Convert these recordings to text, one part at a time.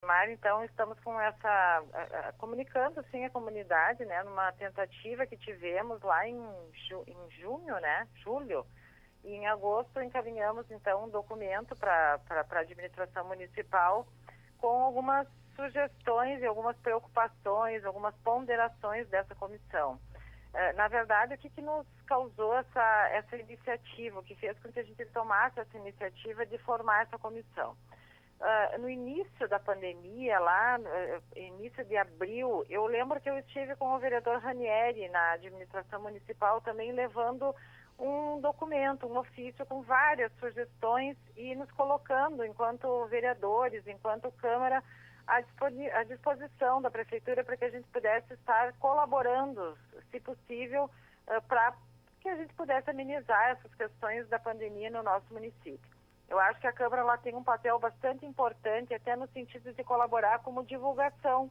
Mar, então, estamos com essa, comunicando, sim, a comunidade, né, numa tentativa que tivemos lá em junho, né, julho, e em agosto encaminhamos, então, um documento para a administração municipal com algumas sugestões e algumas preocupações, algumas ponderações dessa comissão. Na verdade, o que nos causou essa iniciativa, o que fez com que a gente tomasse essa iniciativa de formar essa comissão? No início da pandemia, lá, início de abril, eu lembro que eu estive com o vereador Ranieri na administração municipal também levando um documento, um ofício com várias sugestões e nos colocando, enquanto vereadores, enquanto Câmara, à disposição da Prefeitura para que a gente pudesse estar colaborando, se possível, para que a gente pudesse amenizar essas questões da pandemia no nosso município. Eu acho que a Câmara ela tem um papel bastante importante, até no sentido de colaborar como divulgação.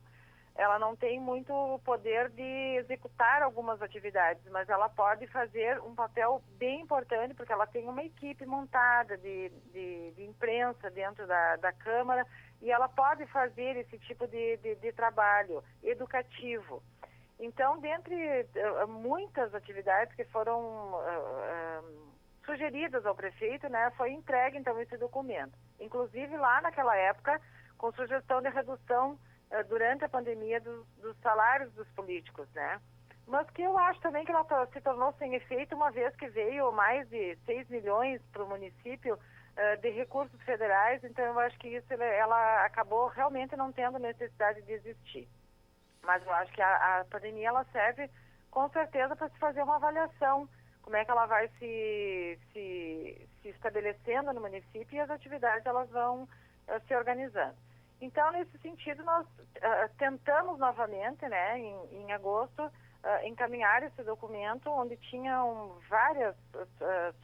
Ela não tem muito poder de executar algumas atividades, mas ela pode fazer um papel bem importante, porque ela tem uma equipe montada de imprensa dentro da Câmara, e ela pode fazer esse tipo de trabalho educativo. Então, dentre muitas atividades que foram sugeridas ao prefeito, né, foi entregue, então, esse documento. Inclusive, lá naquela época, com sugestão de redução durante a pandemia dos salários dos políticos, né? Mas que eu acho também que ela se tornou sem efeito, uma vez que veio mais de 6 milhões para o município de recursos federais, então eu acho que isso ela acabou realmente não tendo necessidade de existir. Mas eu acho que a pandemia ela serve com certeza para se fazer uma avaliação, como é que ela vai se estabelecendo no município e as atividades elas vão se organizando. Então, nesse sentido, nós tentamos novamente, né, em agosto, encaminhar esse documento onde tinham várias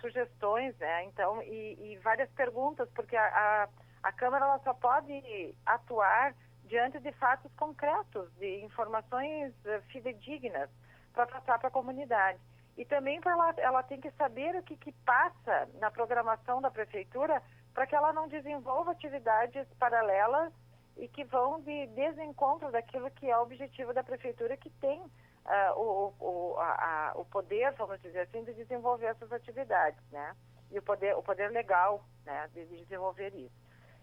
sugestões, né, então, e várias perguntas, porque a Câmara ela só pode atuar diante de fatos concretos, de informações fidedignas para passar para a comunidade. E também ela tem que saber o que passa na programação da Prefeitura para que ela não desenvolva atividades paralelas e que vão de desencontro daquilo que é o objetivo da Prefeitura, que tem o poder, vamos dizer assim, de desenvolver essas atividades, né? E o poder legal, né, de desenvolver isso.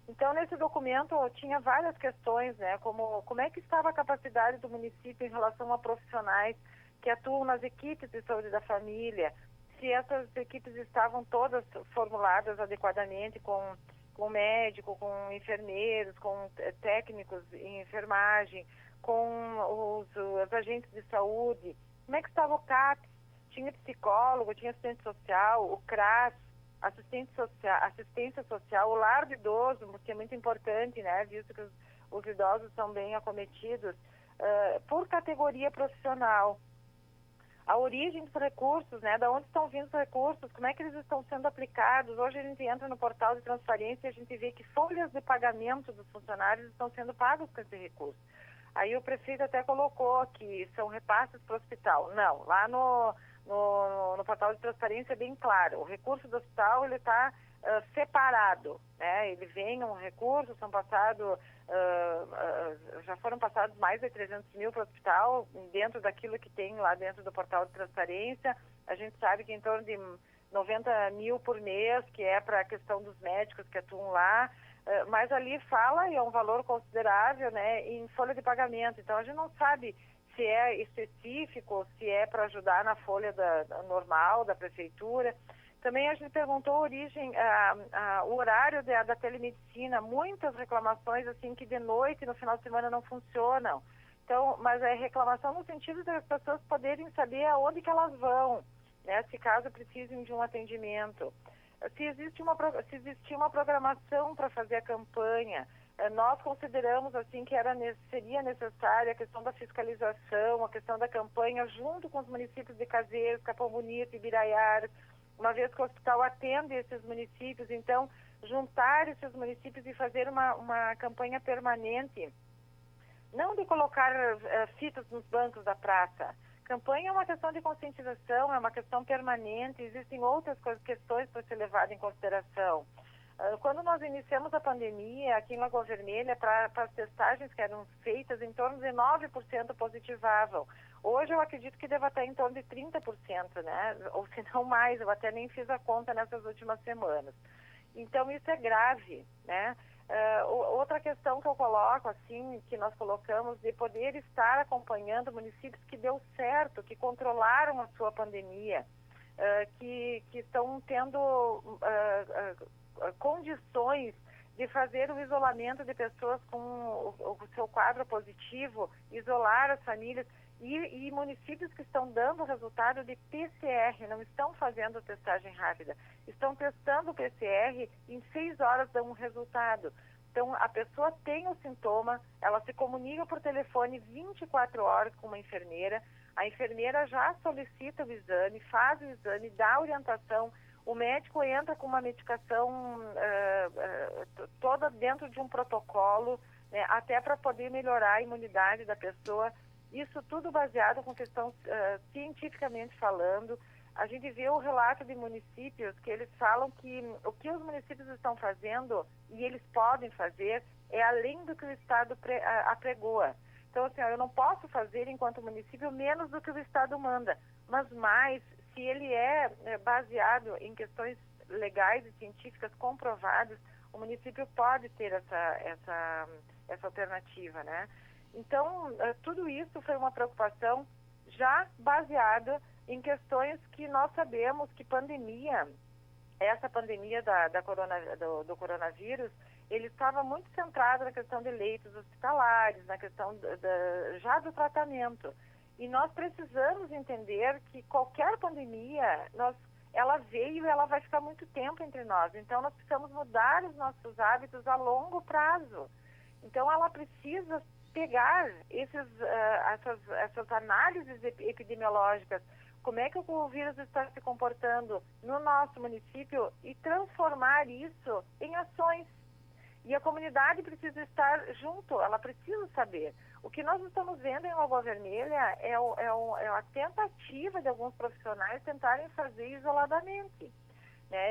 Então, nesse documento, tinha várias questões, né, como é que estava a capacidade do município em relação a profissionais que atuam nas equipes de saúde da família, se essas equipes estavam todas formuladas adequadamente com médico, com enfermeiros, com técnicos em enfermagem, com os agentes de saúde, como é que estava o CAPS, tinha psicólogo, tinha assistente social, o CRAS, assistência social, o lar do idoso, que é muito importante, né, visto que os idosos são bem acometidos, por categoria profissional. A origem dos recursos, né, da onde estão vindo os recursos, como é que eles estão sendo aplicados. Hoje a gente entra no portal de transparência e a gente vê que folhas de pagamento dos funcionários estão sendo pagas com esse recurso. Aí o prefeito até colocou que são repasses para o hospital. Não, lá no portal de transparência é bem claro, o recurso do hospital ele está separado, né? Ele vem um recurso, já foram passados mais de 300 mil para o hospital, dentro daquilo que tem lá dentro do portal de transparência. A gente sabe que em torno de 90 mil por mês, que é para a questão dos médicos que atuam lá, mas ali fala, e é um valor considerável, né, em folha de pagamento. Então a gente não sabe se é específico, se é para ajudar na folha normal da prefeitura. Também a gente perguntou a origem, o horário da telemedicina, muitas reclamações assim que de noite, no final de semana não funcionam. Então, mas é reclamação no sentido das pessoas poderem saber aonde que elas vão, né, se caso precisem de um atendimento. Se existir uma programação para fazer a campanha, nós consideramos assim que seria necessária a questão da fiscalização, a questão da campanha junto com os municípios de Caseiros, Capão Bonito e Biraiara, uma vez que o hospital atende esses municípios, então juntar esses municípios e fazer uma campanha permanente, não de colocar fitas nos bancos da praça. Campanha é uma questão de conscientização, é uma questão permanente, existem outras questões para ser levadas em consideração. Quando nós iniciamos a pandemia, aqui em Lagoa Vermelha, para as testagens que eram feitas, em torno de 9% positivavam. Hoje eu acredito que deva estar em torno de 30%, né? Ou se não mais, eu até nem fiz a conta nessas últimas semanas. Então isso é grave, né? Outra questão que eu coloco, assim, que nós colocamos, de poder estar acompanhando municípios que deu certo, que controlaram a sua pandemia, que estão tendo condições de fazer o isolamento de pessoas com o seu quadro positivo, isolar as famílias, e municípios que estão dando resultado de PCR, não estão fazendo testagem rápida, estão testando o PCR, em 6 horas dão um resultado. Então, a pessoa tem o sintoma, ela se comunica por telefone 24 horas com uma enfermeira, a enfermeira já solicita o exame, faz o exame, dá orientação, o médico entra com uma medicação toda dentro de um protocolo, né, até para poder melhorar a imunidade da pessoa. Isso tudo baseado com questão cientificamente falando. A gente vê o relato de municípios que eles falam que o que os municípios estão fazendo, e eles podem fazer, é além do que o Estado apregoa. Então, assim, eu não posso fazer, enquanto município, menos do que o Estado manda, mas mais, se ele é baseado em questões legais e científicas comprovadas, o município pode ter essa alternativa, né? Então, tudo isso foi uma preocupação já baseada em questões que nós sabemos que essa pandemia do coronavírus, ele estava muito centrado na questão de leitos hospitalares, na questão já do tratamento. E nós precisamos entender que qualquer pandemia, ela veio e ela vai ficar muito tempo entre nós. Então, nós precisamos mudar os nossos hábitos a longo prazo. Então, ela precisa pegar essas análises epidemiológicas, como é que o vírus está se comportando no nosso município e transformar isso em ações. E a comunidade precisa estar junto, ela precisa saber. O que nós estamos vendo em Lagoa Vermelha é a tentativa de alguns profissionais tentarem fazer isoladamente.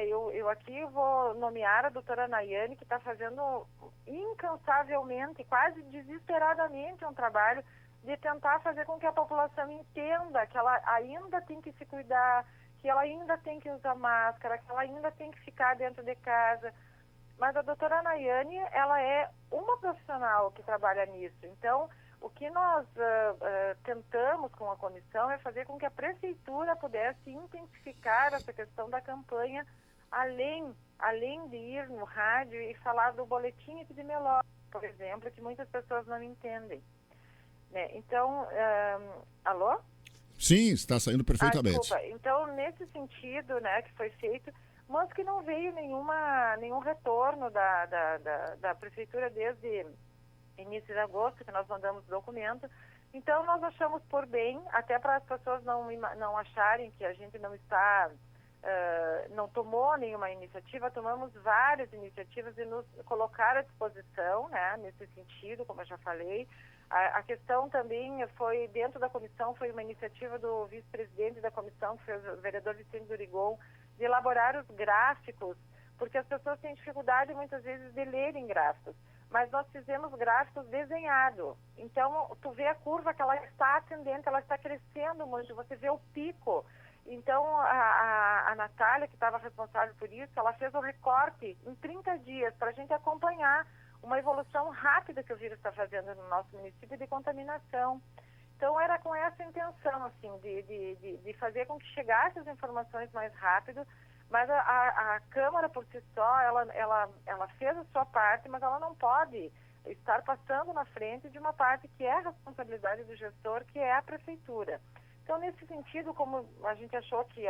Eu aqui vou nomear a doutora Nayane, que está fazendo incansavelmente, quase desesperadamente, um trabalho de tentar fazer com que a população entenda que ela ainda tem que se cuidar, que ela ainda tem que usar máscara, que ela ainda tem que ficar dentro de casa. Mas a doutora Nayane, ela é uma profissional que trabalha nisso. Então, o que nós tentamos com a comissão é fazer com que a prefeitura pudesse intensificar essa questão da campanha, além de ir no rádio e falar do boletim epidemiológico, por exemplo, que muitas pessoas não entendem. Então, alô? Sim, está saindo perfeitamente. Desculpa. Então, nesse sentido, que foi feito, mas que não veio nenhum retorno da prefeitura desde início de agosto, que nós mandamos o documento. Então, nós achamos por bem, até para as pessoas não acharem que a gente não tomou nenhuma iniciativa, tomamos várias iniciativas de nos colocar à disposição, nesse sentido, como eu já falei. A questão também foi, dentro da comissão, foi uma iniciativa do vice-presidente da comissão, que foi o vereador Vicente Durigon, de elaborar os gráficos, porque as pessoas têm dificuldade muitas vezes de lerem gráficos, mas nós fizemos gráficos desenhados. Então, tu vê a curva que ela está ascendente, ela está crescendo muito, você vê o pico. Então, a Natália, que estava responsável por isso, ela fez o recorte em 30 dias para a gente acompanhar uma evolução rápida que o vírus está fazendo no nosso município de contaminação. Então, era com essa intenção, assim, de fazer com que chegassem as informações mais rápido, mas a Câmara, por si só, ela fez a sua parte, mas ela não pode estar passando na frente de uma parte que é a responsabilidade do gestor, que é a Prefeitura. Então, nesse sentido, como a gente achou que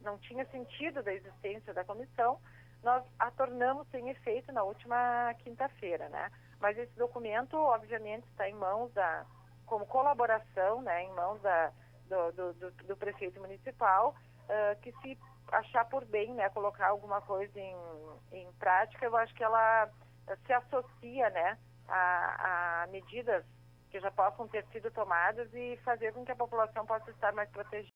não tinha sentido da existência da comissão, nós a tornamos sem efeito na última quinta-feira, Mas esse documento, obviamente, está em mãos como colaboração, em mãos do prefeito municipal, que se achar por bem, colocar alguma coisa em prática, eu acho que ela se associa, a medidas que já possam ter sido tomadas e fazer com que a população possa estar mais protegida.